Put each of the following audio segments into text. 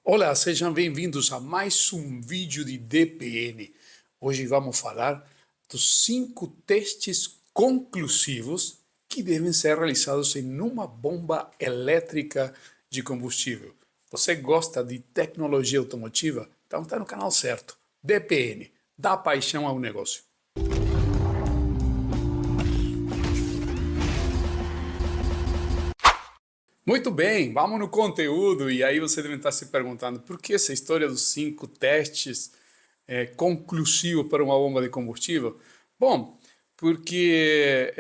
Olá, sejam bem-vindos a mais um vídeo de DPN. Hoje vamos falar dos 5 testes conclusivos que devem ser realizados em uma bomba elétrica de combustível. Você gosta de tecnologia automotiva? Então está no canal certo. DPN, dá paixão ao negócio. Muito bem, vamos no conteúdo. E aí você deve estar se perguntando por que essa história dos 5 testes conclusivos para uma bomba de combustível? Bom, porque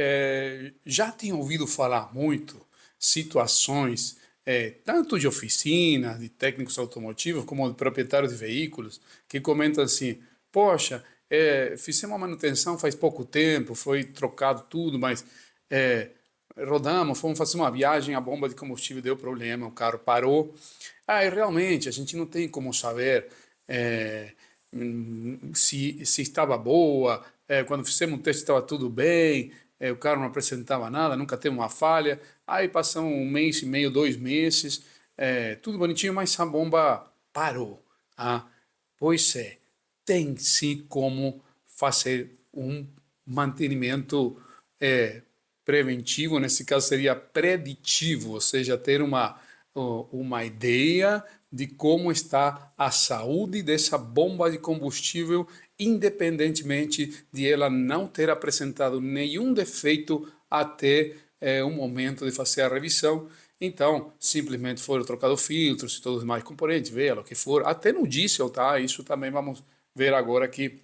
já tenho ouvido falar muito situações, tanto de oficina, de técnicos automotivos, como de proprietários de veículos, que comentam assim: poxa, fizemos uma manutenção faz pouco tempo, foi trocado tudo, mas rodamos, fomos fazer uma viagem, a bomba de combustível deu problema, o carro parou. E realmente a gente não tem como saber se estava boa, quando fizemos o teste estava tudo bem, o carro não apresentava nada, nunca teve uma falha. Aí passamos um mês e meio, 2 meses, tudo bonitinho, mas a bomba parou. Pois é, tem sim como fazer um mantenimento preventivo, nesse caso seria preditivo, ou seja, ter uma ideia de como está a saúde dessa bomba de combustível, independentemente de ela não ter apresentado nenhum defeito até o momento de fazer a revisão. Então, simplesmente foram trocados filtros e todos os demais componentes, vela, o que for, até no diesel, tá? Isso também vamos ver agora aqui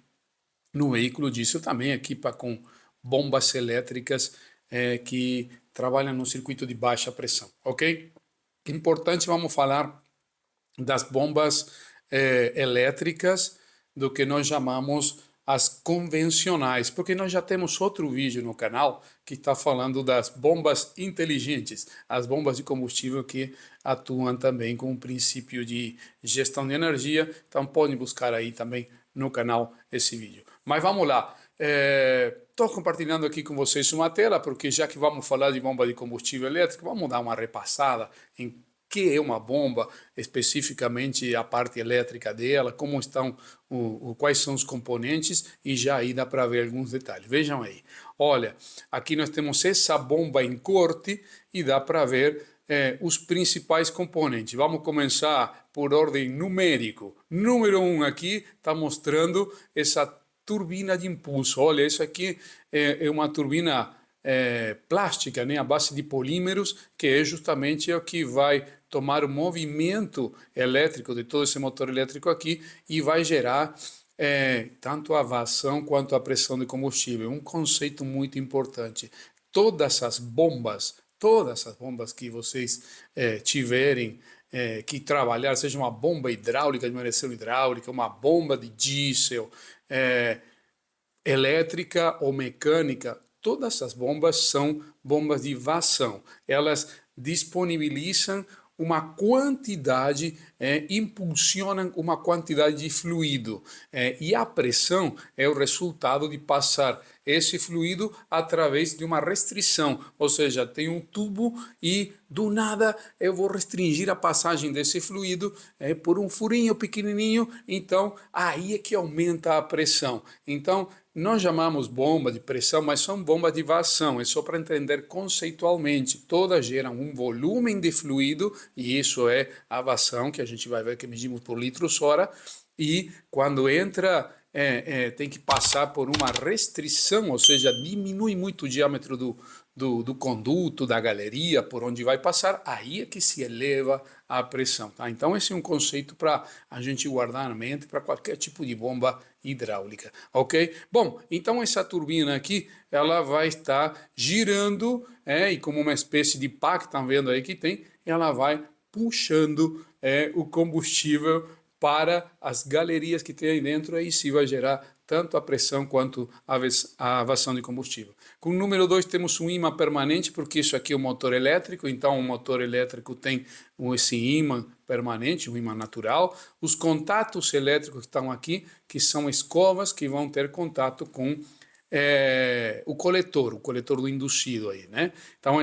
no veículo diesel, também equipa com bombas elétricas que trabalham no circuito de baixa pressão, ok? Importante, vamos falar das bombas elétricas, do que nós chamamos as convencionais, porque nós já temos outro vídeo no canal que está falando das bombas inteligentes, as bombas de combustível que atuam também com o princípio de gestão de energia, então pode buscar aí também no canal esse vídeo. Mas vamos lá, estou compartilhando aqui com vocês uma tela, porque já que vamos falar de bomba de combustível elétrico, vamos dar uma repassada em que é uma bomba, especificamente a parte elétrica dela, como estão, quais são os componentes, e já aí dá para ver alguns detalhes. Vejam aí, olha, aqui nós temos essa bomba em corte e dá para ver os principais componentes. Vamos começar por ordem numérico. Número 1 aqui está mostrando essa turbina de impulso. Olha, isso aqui é uma turbina plástica, né, à base de polímeros, que é justamente o que vai tomar o movimento elétrico de todo esse motor elétrico aqui e vai gerar tanto a vazão quanto a pressão de combustível. Um conceito muito importante. Todas as bombas que vocês tiverem que trabalhar, seja uma bomba hidráulica, de manutenção hidráulica, uma bomba de diesel, elétrica ou mecânica, todas as bombas são bombas de vazão. Elas disponibilizam uma quantidade, impulsionam uma quantidade de fluido, e a pressão é o resultado de passar esse fluido através de uma restrição, ou seja, tem um tubo e do nada eu vou restringir a passagem desse fluido por um furinho pequenininho, então aí é que aumenta a pressão. Então nós chamamos bomba de pressão, mas são bombas de vazão, é só para entender conceitualmente. Todas geram um volume de fluido, e isso é a vazão, que a gente vai ver que medimos por litros hora, e quando entra, tem que passar por uma restrição, ou seja, diminui muito o diâmetro do conduto, da galeria, por onde vai passar, aí é que se eleva a pressão. Tá? Então esse é um conceito para a gente guardar na mente para qualquer tipo de bomba hidráulica, ok? Bom, então essa turbina aqui, ela vai estar girando, e como uma espécie de pá, que estão vendo aí que tem, ela vai puxando o combustível para as galerias que tem aí dentro, aí sim vai gerar tanto a pressão quanto a vazão de combustível. Com o número 2 temos um ímã permanente, porque isso aqui é um motor elétrico, então o motor elétrico tem esse ímã permanente, um ímã natural. Os contatos elétricos que estão aqui, que são escovas que vão ter contato com o coletor do induzido aí, né? Então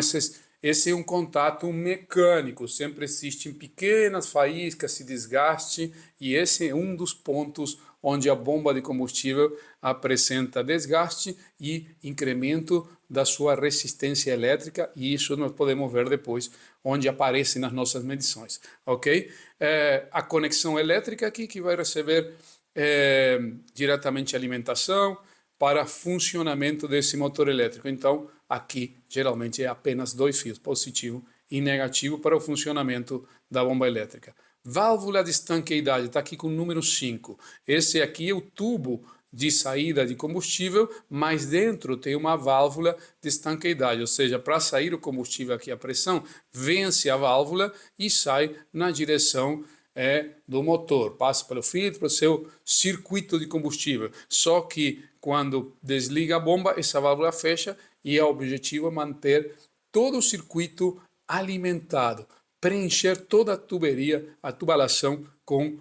esse é um contato mecânico, sempre existem pequenas faíscas, se desgaste, e esse é um dos pontos onde a bomba de combustível apresenta desgaste e incremento da sua resistência elétrica, e isso nós podemos ver depois, onde aparece nas nossas medições, ok? A conexão elétrica aqui que vai receber diretamente alimentação para funcionamento desse motor elétrico. Então, aqui geralmente é apenas 2 fios, positivo e negativo, para o funcionamento da bomba elétrica. Válvula de estanqueidade, está aqui com o número 5. Esse aqui é o tubo de saída de combustível, mas dentro tem uma válvula de estanqueidade, ou seja, para sair o combustível aqui a pressão, vence a válvula e sai na direção do motor, passa pelo filtro, pelo seu circuito de combustível. Só que quando desliga a bomba, essa válvula fecha e o objetivo é manter todo o circuito alimentado, preencher toda a tuberia, a tubulação com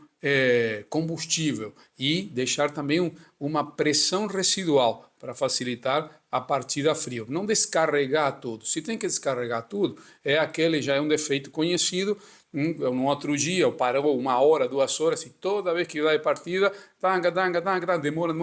combustível e deixar também uma pressão residual para facilitar a partida a frio. Não descarregar tudo. Se tem que descarregar tudo, aquele já é um defeito conhecido. No outro dia, parou 1 hora, 2 horas, e toda vez que vai partida, demora,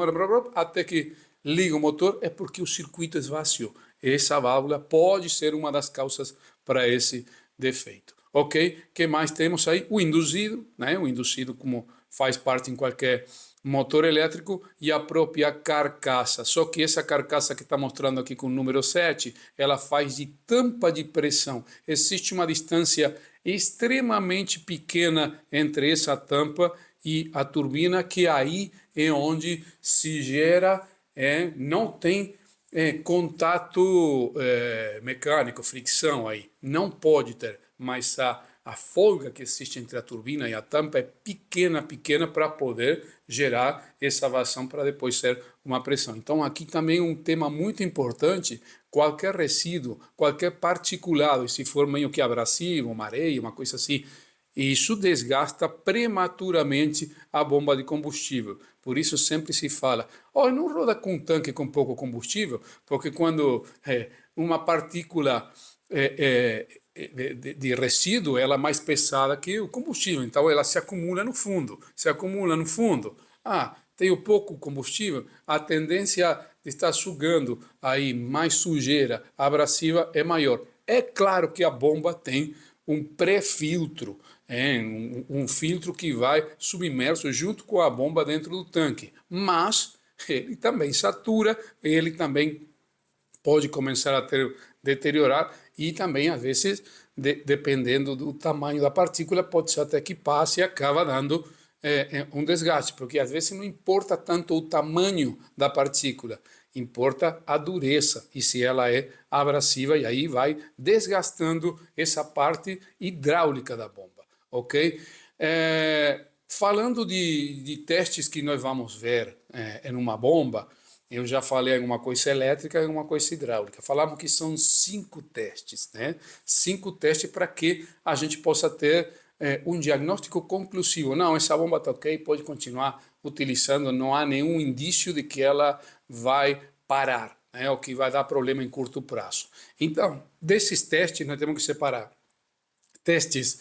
até que liga o motor, é porque o circuito esvaziou. Essa válvula pode ser uma das causas para esse defeito. Ok? O que mais temos aí? O induzido, né? O induzido, como faz parte em qualquer motor elétrico, e a própria carcaça. Só que essa carcaça que está mostrando aqui com o número 7, ela faz de tampa de pressão. Existe uma distância extremamente pequena entre essa tampa e a turbina, que aí é onde se gera, não tem contato mecânico, fricção aí. Não pode ter, mas a folga que existe entre a turbina e a tampa é pequena para poder gerar essa vazão para depois ser uma pressão. Então aqui também um tema muito importante: qualquer resíduo, qualquer particulado, e se for meio que abrasivo, uma areia, uma coisa assim, isso desgasta prematuramente a bomba de combustível. Por isso sempre se fala, não roda com um tanque com pouco combustível, porque quando uma partícula de resíduo, ela é mais pesada que o combustível, então ela se acumula no fundo, tenho pouco combustível, a tendência de estar sugando aí mais sujeira abrasiva é maior. É claro que a bomba tem um pré-filtro, um filtro que vai submerso junto com a bomba dentro do tanque, mas ele também satura, ele também pode começar a deteriorar, e também, às vezes, dependendo do tamanho da partícula, pode ser até que passe e acaba dando um desgaste, porque às vezes não importa tanto o tamanho da partícula, importa a dureza e se ela é abrasiva, e aí vai desgastando essa parte hidráulica da bomba, ok? Falando de testes que nós vamos ver em uma bomba, eu já falei alguma coisa elétrica e alguma coisa hidráulica. Falamos que são 5 testes, né? 5 testes para que a gente possa ter um diagnóstico conclusivo. Não, essa bomba está ok, pode continuar utilizando, não há nenhum indício de que ela vai parar, né? Ou que vai dar problema em curto prazo. Então, desses testes, nós temos que separar testes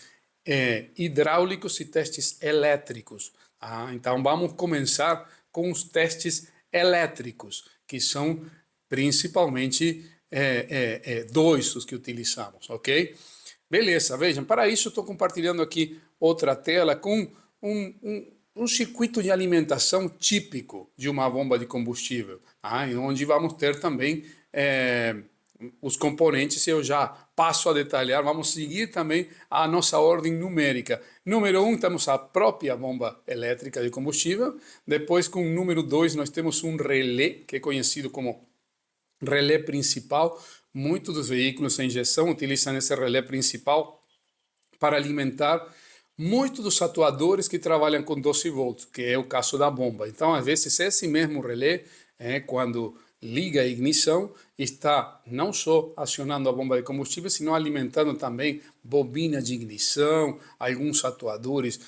hidráulicos e testes elétricos. Então, vamos começar com os testes elétricos, que são principalmente 2 os que utilizamos, ok? Beleza, vejam, para isso estou compartilhando aqui outra tela com um circuito de alimentação típico de uma bomba de combustível, onde vamos ter também os componentes. Eu já passo a detalhar, vamos seguir também a nossa ordem numérica. Número 1, temos a própria bomba elétrica de combustível. Depois, com o número 2, nós temos um relé, que é conhecido como relé principal. Muitos dos veículos a injeção utilizam esse relé principal para alimentar muitos dos atuadores que trabalham com 12 volts, que é o caso da bomba. Então, às vezes, esse mesmo relé, quando liga a ignição, está não só acionando a bomba de combustível, sino alimentando também bobina de ignição, alguns atuadores,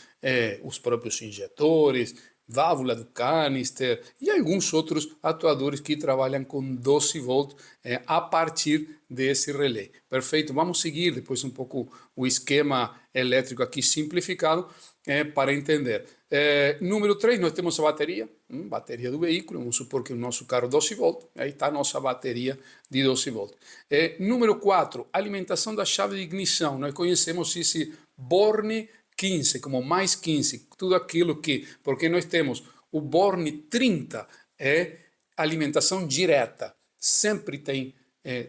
os próprios injetores, válvula do canister e alguns outros atuadores que trabalham com 12 volts a partir desse relé. Perfeito? Vamos seguir depois um pouco o esquema elétrico aqui simplificado para entender. Número 3, nós temos a bateria do veículo, vamos supor que o nosso carro 12 volts, aí está a nossa bateria de 12 volts. Número 4, alimentação da chave de ignição, nós conhecemos esse borne 15, como mais 15, tudo aquilo que, porque nós temos o borne 30, alimentação direta, sempre tem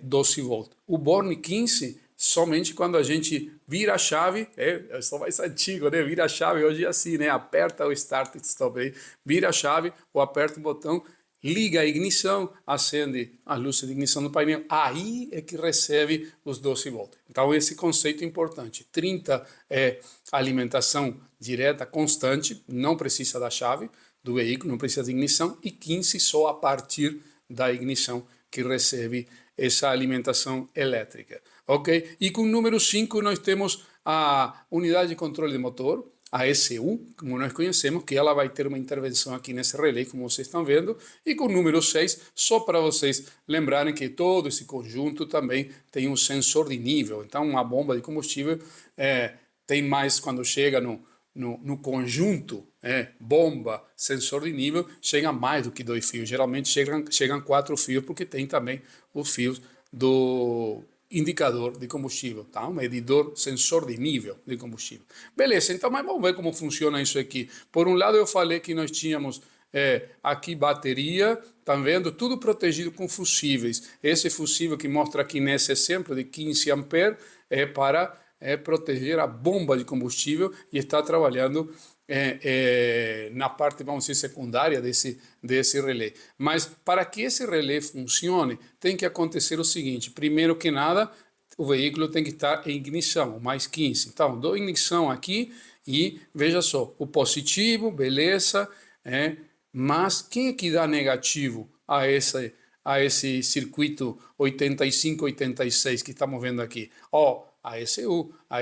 12 volts. O borne 15, somente quando a gente vira a chave, eu sou mais antigo, né? Vira a chave hoje é assim, né? Aperta o start e stop aí, vira a chave ou aperta o botão, liga a ignição, acende a luz de ignição do painel, aí é que recebe os 12 volts. Então esse conceito é importante. 30 é alimentação direta constante, não precisa da chave do veículo, não precisa de ignição, e 15 só a partir da ignição que recebe essa alimentação elétrica, ok? E com o número 5 nós temos a unidade de controle de motor, a ECU, como nós conhecemos, que ela vai ter uma intervenção aqui nesse relé, como vocês estão vendo, e com o número 6, só para vocês lembrarem que todo esse conjunto também tem um sensor de nível, então uma bomba de combustível tem mais quando chega no conjunto, bomba, sensor de nível, chega mais do que 2 fios. Geralmente chegam 4 fios, porque tem também os fios do indicador de combustível, tá? Um medidor, sensor de nível de combustível. Beleza, então mas vamos ver como funciona isso aqui. Por um lado eu falei que nós tínhamos aqui bateria, tá vendo? Tudo protegido com fusíveis. Esse fusível que mostra aqui nesse exemplo de 15 amperes é para proteger a bomba de combustível e está trabalhando na parte, vamos dizer, secundária desse relé. Mas para que esse relé funcione, tem que acontecer o seguinte: primeiro que nada, o veículo tem que estar em ignição, mais 15. Então, dou ignição aqui e veja só, o positivo, beleza, mas quem é que dá negativo a esse circuito 85-86 que estamos vendo aqui? A ECU, a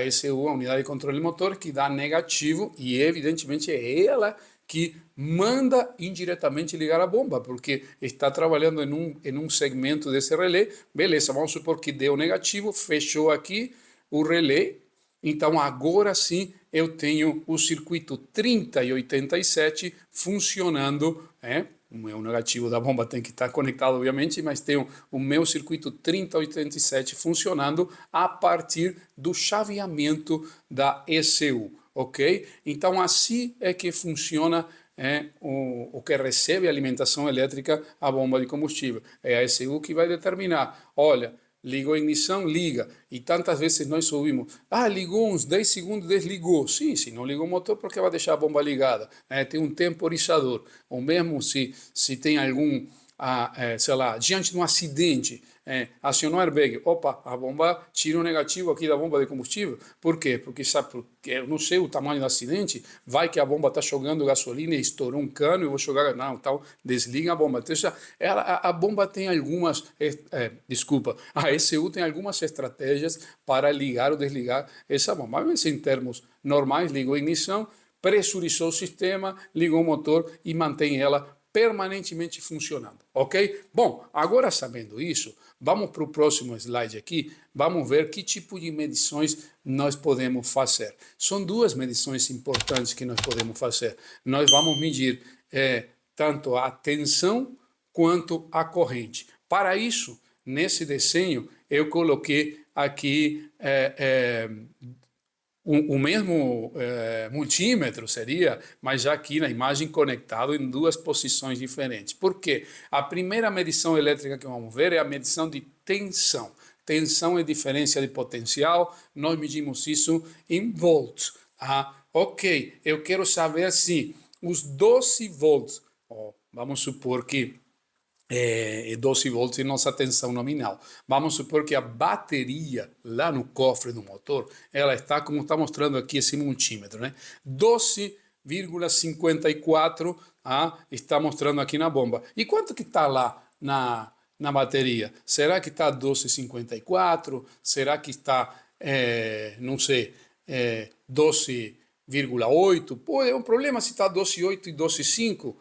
unidade de controle motor, que dá negativo, e evidentemente é ela que manda indiretamente ligar a bomba, porque está trabalhando em um segmento desse relé. Beleza, vamos supor que deu negativo, fechou aqui o relé, então agora sim eu tenho o circuito 30 e 87 funcionando, o meu negativo da bomba tem que estar conectado, obviamente, mas tenho o meu circuito 3087 funcionando a partir do chaveamento da ECU, ok? Então, assim é que funciona o que recebe alimentação elétrica a bomba de combustível. É a ECU que vai determinar, olha, ligou a ignição, liga. E tantas vezes nós ouvimos, ligou uns 10 segundos, desligou. Sim, se não ligou o motor, porque vai deixar a bomba ligada? Tem um temporizador. Ou mesmo se tem algum, sei lá, diante de um acidente, acionou o airbag, opa, a bomba tira o negativo aqui da bomba de combustível. Por quê? Porque sabe, porque eu não sei o tamanho do acidente, vai que a bomba está jogando gasolina e estourou um cano, eu vou jogar, não, então desliga a bomba. Então, a bomba tem algumas, desculpa, a ECU tem algumas estratégias para ligar ou desligar essa bomba. Mas em termos normais, ligou a ignição, pressurizou o sistema, ligou o motor e mantém ela permanentemente funcionando, ok? Bom, agora sabendo isso, vamos para o próximo slide aqui, vamos ver que tipo de medições nós podemos fazer. São duas medições importantes que nós podemos fazer. Nós vamos medir tanto a tensão quanto a corrente. Para isso, nesse desenho, eu coloquei aqui o mesmo multímetro seria, mas já aqui na imagem conectado em duas posições diferentes. Por quê? A primeira medição elétrica que vamos ver é a medição de tensão. Tensão é diferença de potencial, nós medimos isso em volts. Ok, eu quero saber se os 12 volts, vamos supor que 12 volts em nossa tensão nominal. Vamos supor que a bateria lá no cofre do motor, ela está, como está mostrando aqui esse multímetro, né? 12,54 está mostrando aqui na bomba. E quanto que está lá na bateria? Será que está 12,54? Será que está, não sei, 12 12,8. Pô, é um problema se está 12,8 e 12,5.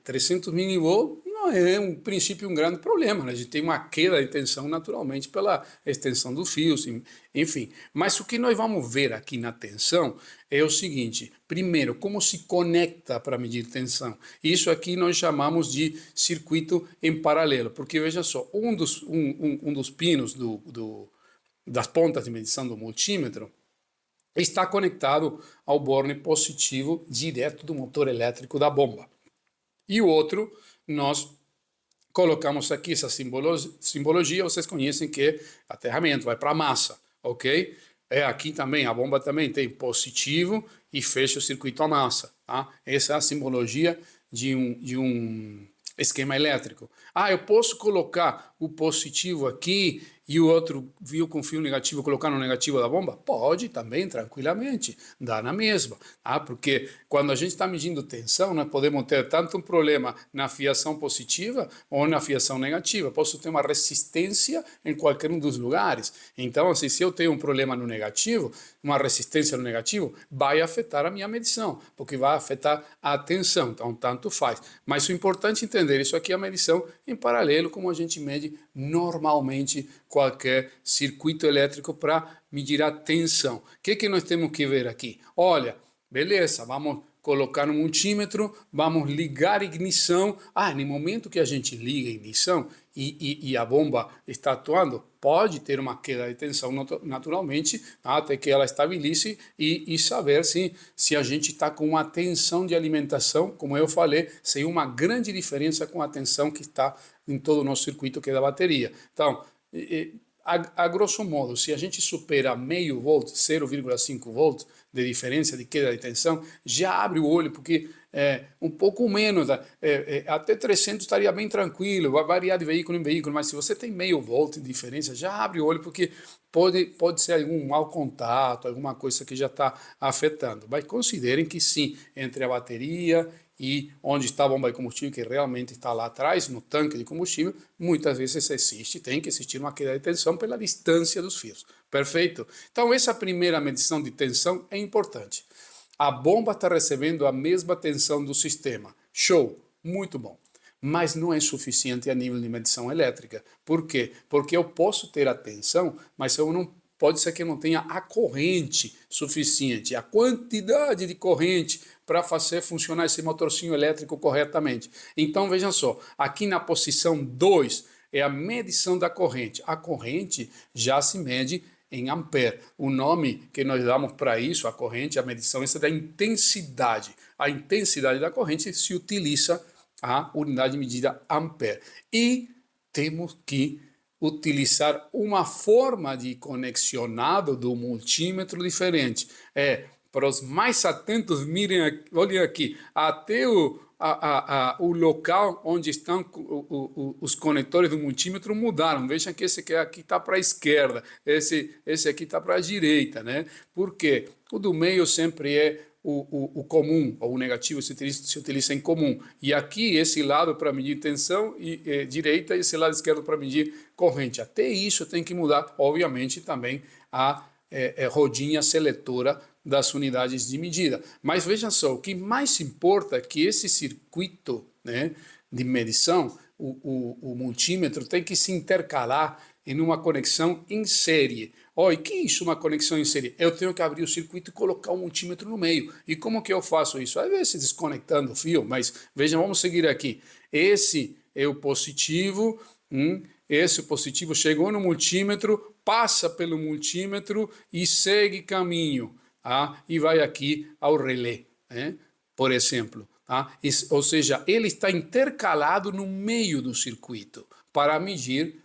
300 milivolts não é um princípio um grande problema, né? A gente tem uma queda de tensão naturalmente pela extensão dos fios, enfim. Mas o que nós vamos ver aqui na tensão é o seguinte: primeiro, como se conecta para medir tensão. Isso aqui nós chamamos de circuito em paralelo, porque veja só, um dos pinos das pontas de medição do multímetro está conectado ao borne positivo direto do motor elétrico da bomba. E o outro, nós colocamos aqui essa simbologia, vocês conhecem que é aterramento, vai para a massa, ok? Aqui também, a bomba também tem positivo e fecha o circuito a massa, tá? Essa é a simbologia de um esquema elétrico. Eu posso colocar o positivo aqui e o outro fio com fio negativo colocar no negativo da bomba? Pode também, tranquilamente, dá na mesma, tá? Porque quando a gente está medindo tensão, nós podemos ter tanto um problema na fiação positiva ou na fiação negativa. Posso ter uma resistência em qualquer um dos lugares. Então, assim, se eu tenho um problema no negativo, uma resistência no negativo, vai afetar a minha medição, porque vai afetar a tensão. Então, tanto faz. Mas o importante é entender, isso aqui é a medição em paralelo, como a gente mede normalmente qualquer circuito elétrico para medir a tensão. O que nós temos que ver aqui? Olha, beleza, vamos colocar no multímetro, vamos ligar a ignição. No momento que a gente liga a ignição e a bomba está atuando, pode ter uma queda de tensão naturalmente, até que ela estabilize e saber se a gente está com uma tensão de alimentação, como eu falei, sem uma grande diferença com a tensão que está em todo o nosso circuito, que é da bateria. Então, a grosso modo, se a gente supera meio volt, 0,5 volts de diferença de queda de tensão, já abre o olho, porque um pouco menos, até 300 estaria bem tranquilo, vai variar de veículo em veículo, mas se você tem meio volt de diferença, já abre o olho, porque pode ser algum mau contato, alguma coisa que já está afetando. Mas considerem que sim, entre a bateria e onde está a bomba de combustível, que realmente está lá atrás, no tanque de combustível, muitas vezes tem que existir uma queda de tensão pela distância dos fios. Perfeito? Então, essa primeira medição de tensão é importante. A bomba está recebendo a mesma tensão do sistema. Show! Muito bom. Mas não é suficiente a nível de medição elétrica. Por quê? Porque eu posso ter a tensão, mas pode ser que eu não tenha a corrente suficiente, a quantidade de corrente para fazer funcionar esse motorzinho elétrico corretamente. Então, vejam só, aqui na posição 2 é a medição da corrente. A corrente já se mede em ampere. O nome que nós damos para isso, a corrente, a medição, essa é da intensidade. A intensidade da corrente se utiliza a unidade de medida ampere. E temos que utilizar uma forma de conexionado do multímetro diferente. Para os mais atentos, olhem aqui, até o local onde estão os conectores do multímetro mudaram. Vejam que esse aqui está para a esquerda, esse aqui está para a direita, né? Por quê? O do meio sempre é o comum, ou o negativo se utiliza em comum. E aqui, esse lado para medir tensão direita e esse lado esquerdo para medir corrente. Até isso tem que mudar, obviamente, também a rodinha seletora das unidades de medida. Mas veja só, o que mais importa é que esse circuito, né, de medição, o multímetro, tem que se intercalar em uma conexão em série. E que é isso, uma conexão em série? Eu tenho que abrir o circuito e colocar o multímetro no meio. E como que eu faço isso? Às vezes desconectando o fio, mas vejam, vamos seguir aqui. Esse é o positivo, esse positivo chegou no multímetro, passa pelo multímetro e segue caminho, e vai aqui ao relé, né? Por exemplo. Ou seja, ele está intercalado no meio do circuito para medir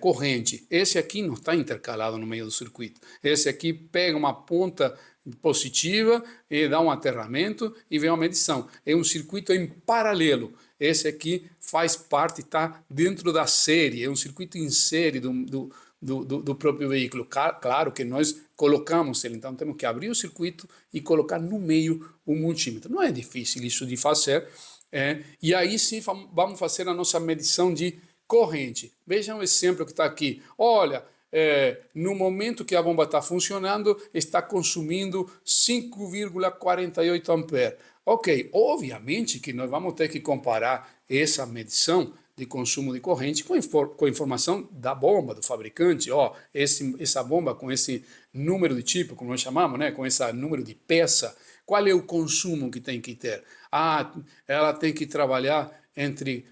corrente. Esse aqui não está intercalado no meio do circuito. Esse aqui pega uma ponta positiva e dá um aterramento e vem uma medição. É um circuito em paralelo. Esse aqui faz parte, está dentro da série, é um circuito em série do próprio veículo. Claro que nós colocamos ele, então temos que abrir o circuito e colocar no meio o multímetro. Não é difícil isso de fazer. E aí sim vamos fazer a nossa medição de corrente. Vejam o exemplo que está aqui. Olha, no momento que a bomba está funcionando, está consumindo 5,48 amperes. Ok, obviamente que nós vamos ter que comparar essa medição de consumo de corrente com a informação da bomba, do fabricante. Ó, essa bomba com esse número de tipo, como nós chamamos, né, com esse número de peça, qual é o consumo que tem que ter? Ah, ela tem que trabalhar entre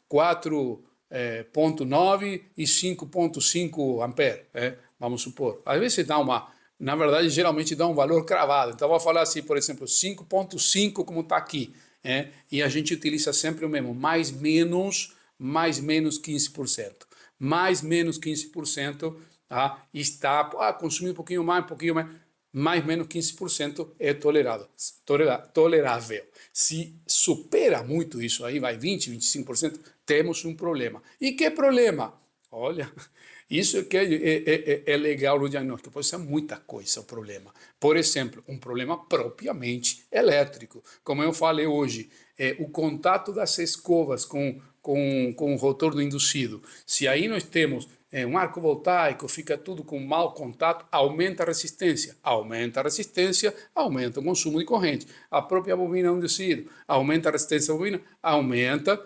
4,9 e 5,5 amperes, vamos supor. Às vezes dá na verdade, geralmente dá um valor cravado. Então, vou falar assim, por exemplo, 5,5 como está aqui. E a gente utiliza sempre o mesmo, mais menos 15%. Mais menos 15%, tá? Está consumindo um pouquinho mais menos 15% é tolerável. Se supera muito isso aí, vai 20, 25%, temos um problema. E que problema? Olha, isso que é legal no diagnóstico, pode ser muita coisa o problema. Por exemplo, um problema propriamente elétrico. Como eu falei hoje, o contato das escovas com o rotor do induzido. Se aí nós temos um arco voltaico, fica tudo com mau contato, aumenta a resistência. Aumenta a resistência, aumenta o consumo de corrente. A própria bobina induzido, aumenta a resistência da bobina, aumenta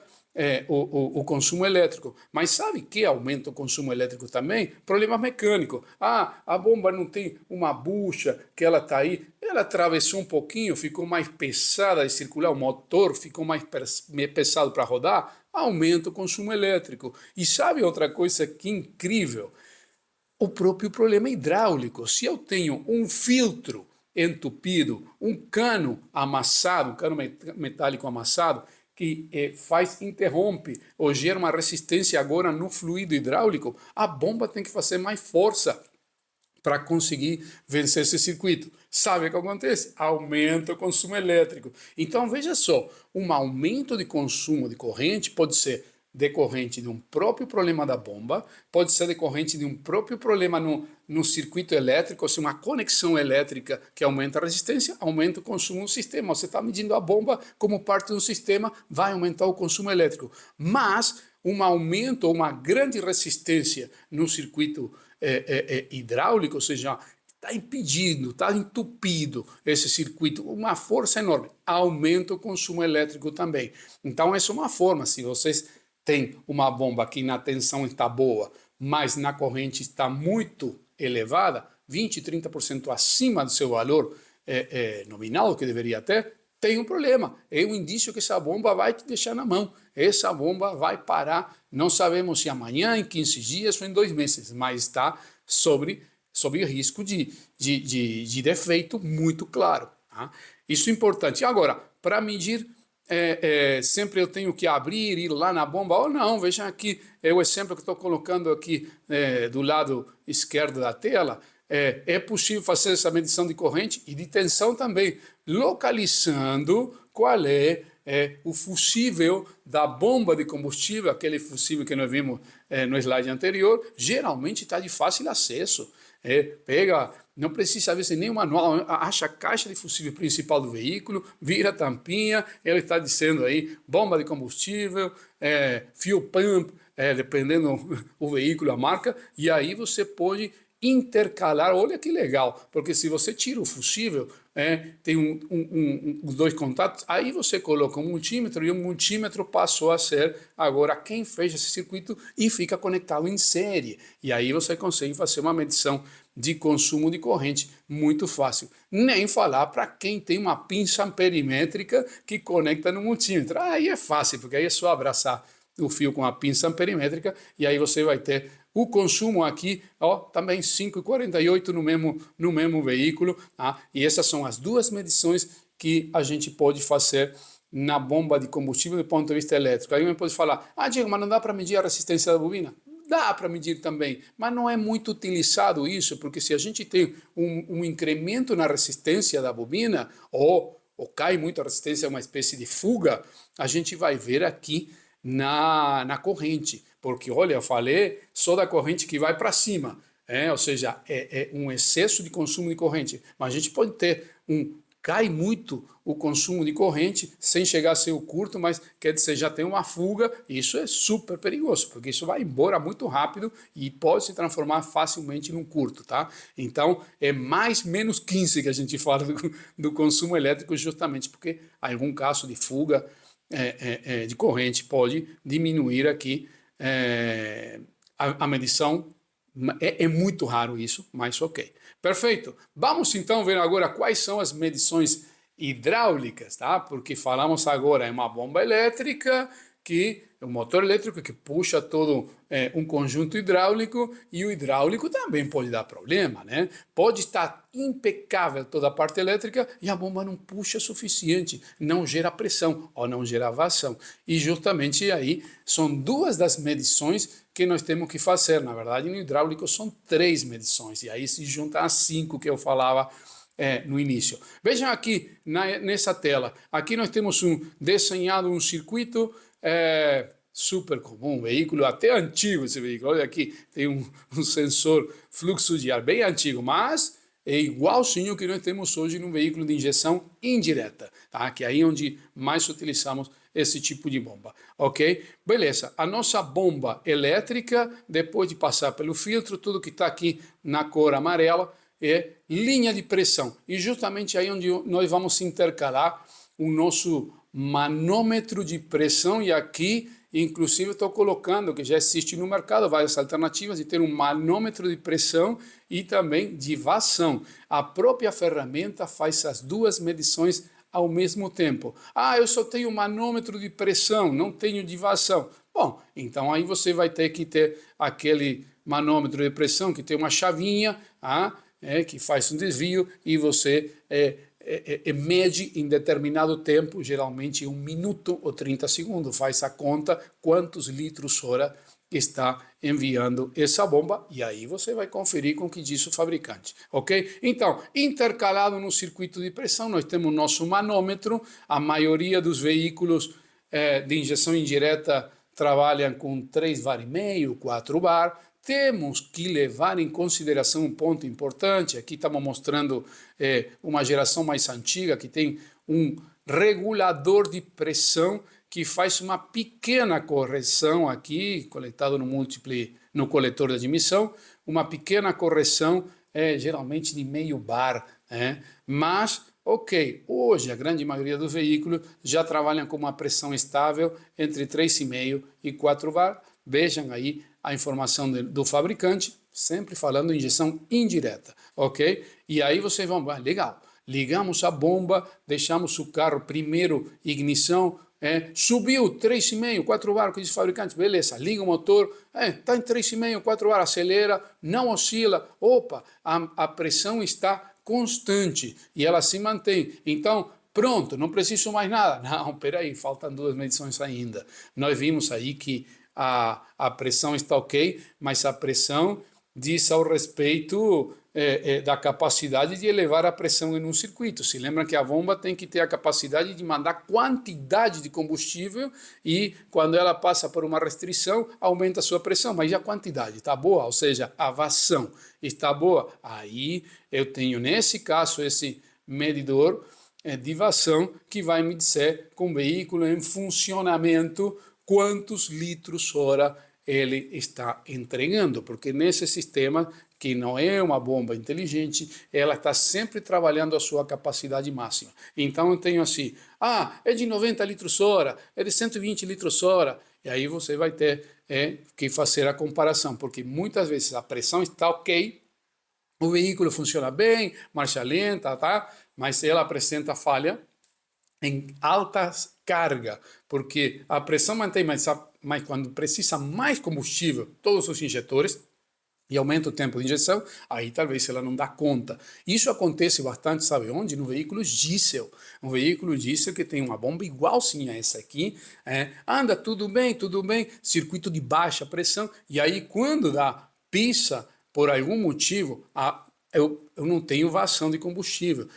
o consumo elétrico. Mas sabe que aumenta o consumo elétrico também? Problemas mecânicos. Ah, a bomba não tem uma bucha que ela está aí, ela atravessou um pouquinho, ficou mais pesada de circular, o motor ficou mais pesado para rodar, aumenta o consumo elétrico. E sabe outra coisa que incrível? O próprio problema hidráulico. Se eu tenho um filtro entupido, um cano amassado, um cano metálico amassado, que interrompe ou gera uma resistência agora no fluido hidráulico, a bomba tem que fazer mais força para conseguir vencer esse circuito. Sabe o que acontece? Aumenta o consumo elétrico. Então, veja só, um aumento de consumo de corrente pode ser decorrente de um próprio problema da bomba, pode ser decorrente de um próprio problema no circuito elétrico, ou seja, uma conexão elétrica que aumenta a resistência, aumenta o consumo do sistema. Você está medindo a bomba como parte do sistema, vai aumentar o consumo elétrico. Mas um aumento ou uma grande resistência no circuito hidráulico, ou seja, está impedindo, está entupido esse circuito, uma força enorme, aumenta o consumo elétrico também. Então, essa é uma forma, se vocês têm uma bomba que na tensão está boa, mas na corrente está muito elevada, 20, 30% acima do seu valor nominal, que deveria ter, tem um problema. É um indício que essa bomba vai te deixar na mão. Essa bomba vai parar, não sabemos se amanhã, em 15 dias ou em 2 meses, mas está sob risco de defeito muito claro. Tá? Isso é importante. Agora, para medir, sempre eu tenho que abrir, ir lá na bomba, ou não, vejam aqui, o exemplo que estou colocando aqui do lado esquerdo da tela, é possível fazer essa medição de corrente e de tensão também, localizando qual é o fusível da bomba de combustível, aquele fusível que nós vimos no slide anterior, geralmente está de fácil acesso. Pega, não precisa às vezes nem um manual, acha a caixa de fusível principal do veículo, vira a tampinha, ele está dizendo aí bomba de combustível, fuel pump, dependendo do veículo, a marca, e aí você pode intercalar, olha que legal, porque se você tira o fusível, tem os dois contatos, aí você coloca um multímetro e o multímetro passou a ser agora quem fez esse circuito e fica conectado em série. E aí você consegue fazer uma medição de consumo de corrente muito fácil. Nem falar para quem tem uma pinça amperimétrica que conecta no multímetro. Aí é fácil, porque aí é só abraçar o fio com a pinça amperimétrica e aí você vai ter o consumo aqui, ó, também 5,48 no mesmo veículo. Tá? E essas são as duas medições que a gente pode fazer na bomba de combustível do ponto de vista elétrico. Aí você pode falar, Diego, mas não dá para medir a resistência da bobina? Dá para medir também, mas não é muito utilizado isso, porque se a gente tem um incremento na resistência da bobina, ou cai muito a resistência, uma espécie de fuga, a gente vai ver aqui na corrente, porque olha, eu falei só da corrente que vai para cima, ou seja, um excesso de consumo de corrente, mas a gente pode ter um cai muito o consumo de corrente, sem chegar a ser o curto, mas quer dizer, já tem uma fuga, e isso é super perigoso, porque isso vai embora muito rápido e pode se transformar facilmente num curto, tá? Então, é mais menos 15 que a gente fala do consumo elétrico, justamente porque algum caso de fuga de corrente pode diminuir aqui a medição. É muito raro isso, mas ok. Perfeito. Vamos então ver agora quais são as medições hidráulicas, tá? Porque falamos agora em uma bomba elétrica, que é um motor elétrico que puxa todo um conjunto hidráulico, e o hidráulico também pode dar problema, né? Pode estar impecável toda a parte elétrica e a bomba não puxa o suficiente, não gera pressão ou não gera vazão. E justamente aí são duas das medições que nós temos que fazer. Na verdade, no hidráulico são 3 medições, e aí se junta as 5 que eu falava no início. Vejam aqui nessa tela, aqui nós temos desenhado um circuito super comum, um veículo até antigo esse veículo. Olha aqui, tem um sensor fluxo de ar bem antigo, mas é igualzinho que nós temos hoje no veículo de injeção indireta, tá? Que é aí onde mais utilizamos esse tipo de bomba, ok? Beleza, a nossa bomba elétrica, depois de passar pelo filtro, tudo que está aqui na cor amarela é linha de pressão, e justamente aí onde nós vamos intercalar o nosso manômetro de pressão, e aqui inclusive estou colocando que já existe no mercado várias alternativas de ter um manômetro de pressão e também de vazão. A própria ferramenta faz as duas medições ao mesmo tempo. Ah, eu só tenho manômetro de pressão, não tenho de vazão. Bom, então aí você vai ter que ter aquele manômetro de pressão que tem uma chavinha, que faz um desvio, e você mede em determinado tempo, geralmente 1 minuto ou 30 segundos, faz a conta quantos litros hora está enviando essa bomba, e aí você vai conferir com o que diz o fabricante, ok? Então, intercalado no circuito de pressão, nós temos o nosso manômetro. A maioria dos veículos de injeção indireta trabalham com 3 bar e meio, 4 bar. Temos que levar em consideração um ponto importante. Aqui estamos mostrando uma geração mais antiga que tem um regulador de pressão que faz uma pequena correção aqui, coletado no múltiple, no coletor de admissão, uma pequena correção, geralmente de meio bar, mas, ok, hoje a grande maioria dos veículos já trabalham com uma pressão estável entre 3,5 e 4 bar. Vejam aí a informação do fabricante, sempre falando em injeção indireta, ok? E aí vocês vão, legal, ligamos a bomba, deixamos o carro primeiro ignição, subiu 3,5, 4 bar, que diz o fabricante, beleza, liga o motor, está em 3,5, 4 bar, acelera, não oscila, opa, a pressão está constante e ela se mantém. Então, pronto, não preciso mais nada. Não, peraí, faltam 2 medições ainda. Nós vimos aí que a pressão está ok, mas a pressão diz ao respeito da capacidade de elevar a pressão em um circuito. Se lembra que a bomba tem que ter a capacidade de mandar quantidade de combustível, e quando ela passa por uma restrição, aumenta a sua pressão, mas e a quantidade está boa? Ou seja, a vazão está boa? Aí eu tenho, nesse caso, esse medidor de vazão que vai me dizer, com o veículo em funcionamento, quantos litros hora ele está entregando, porque nesse sistema, que não é uma bomba inteligente, ela está sempre trabalhando a sua capacidade máxima. Então eu tenho assim, é de 90 litros hora, é de 120 litros hora, e aí você vai ter que fazer a comparação, porque muitas vezes a pressão está ok, o veículo funciona bem, marcha lenta, tá? Mas ela apresenta falha em alta carga, porque a pressão mantém, mas quando precisa mais combustível, todos os injetores, e aumenta o tempo de injeção, aí talvez ela não dá conta. Isso acontece bastante, sabe onde? No veículo diesel. Um veículo diesel que tem uma bomba igualzinha a essa aqui, anda tudo bem, circuito de baixa pressão, e aí quando dá pisa, por algum motivo, eu não tenho vazão de combustível.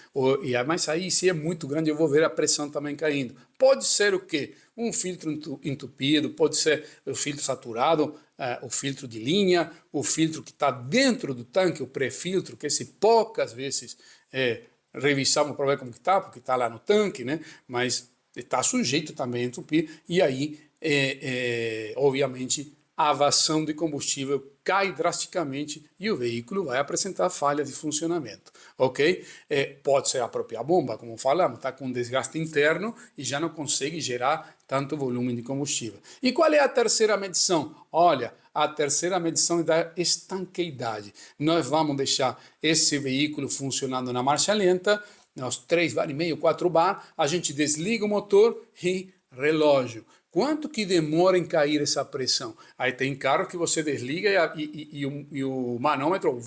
Mas aí, se é muito grande, eu vou ver a pressão também caindo. Pode ser o quê? Um filtro entupido, pode ser o filtro saturado, o filtro de linha, o filtro que está dentro do tanque, o pré-filtro, que esse poucas vezes revisamos para ver como que está, porque está lá no tanque, né? Mas está sujeito também a entupir, e aí, obviamente, a vazão de combustível cai drasticamente e o veículo vai apresentar falha de funcionamento, ok? Pode ser a própria bomba, como falamos, está com desgaste interno e já não consegue gerar tanto volume de combustível. E qual é a terceira medição? Olha, a terceira medição é da estanqueidade. Nós vamos deixar esse veículo funcionando na marcha lenta, aos 3 bar e meio, 4 bar, a gente desliga o motor e relógio. Quanto que demora em cair essa pressão? Aí tem carro que você desliga e o manômetro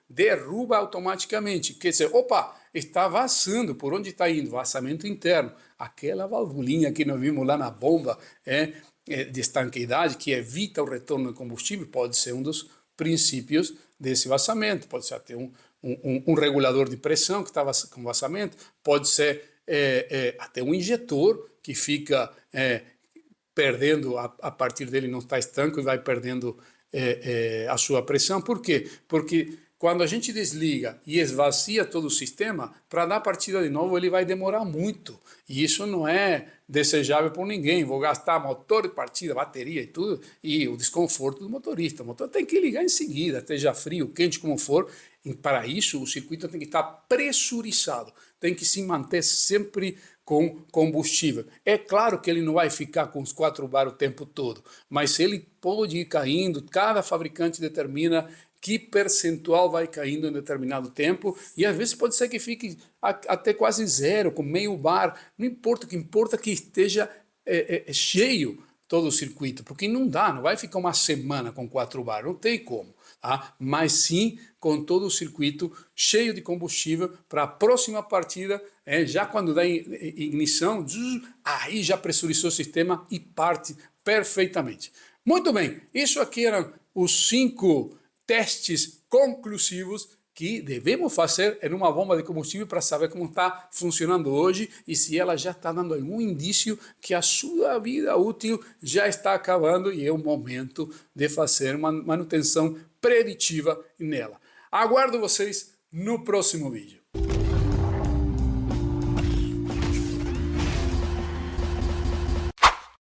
derruba automaticamente. Quer dizer, opa, está vazando. Por onde está indo? Vazamento interno. Aquela valvulinha que nós vimos lá na bomba de estanqueidade, que evita o retorno de combustível, pode ser um dos princípios desse vazamento. Pode ser até um regulador de pressão que está com vazamento, pode ser até um injetor que fica perdendo, a partir dele não está estanco e vai perdendo a sua pressão. Por quê? Porque quando a gente desliga e esvazia todo o sistema, para dar partida de novo ele vai demorar muito. E isso não é desejável por ninguém. Vou gastar motor de partida, bateria e tudo, e o desconforto do motorista. O motor tem que ligar em seguida, esteja frio, quente, como for. E para isso, o circuito tem que estar pressurizado, tem que se manter sempre com combustível. É claro que ele não vai ficar com os 4 bar o tempo todo, mas ele pode ir caindo, cada fabricante determina que percentual vai caindo em determinado tempo, e às vezes pode ser que fique até quase zero, com meio bar, não importa, o que importa é que esteja cheio todo o circuito, porque não dá, não vai ficar uma semana com 4 bar, não tem como. Mas sim com todo o circuito cheio de combustível para a próxima partida, já quando dá ignição, aí já pressurizou o sistema e parte perfeitamente. Muito bem, isso aqui eram os 5 testes conclusivos que devemos fazer em uma bomba de combustível para saber como está funcionando hoje e se ela já está dando algum indício que a sua vida útil já está acabando e é o momento de fazer uma manutenção preditiva nela. Aguardo vocês no próximo vídeo.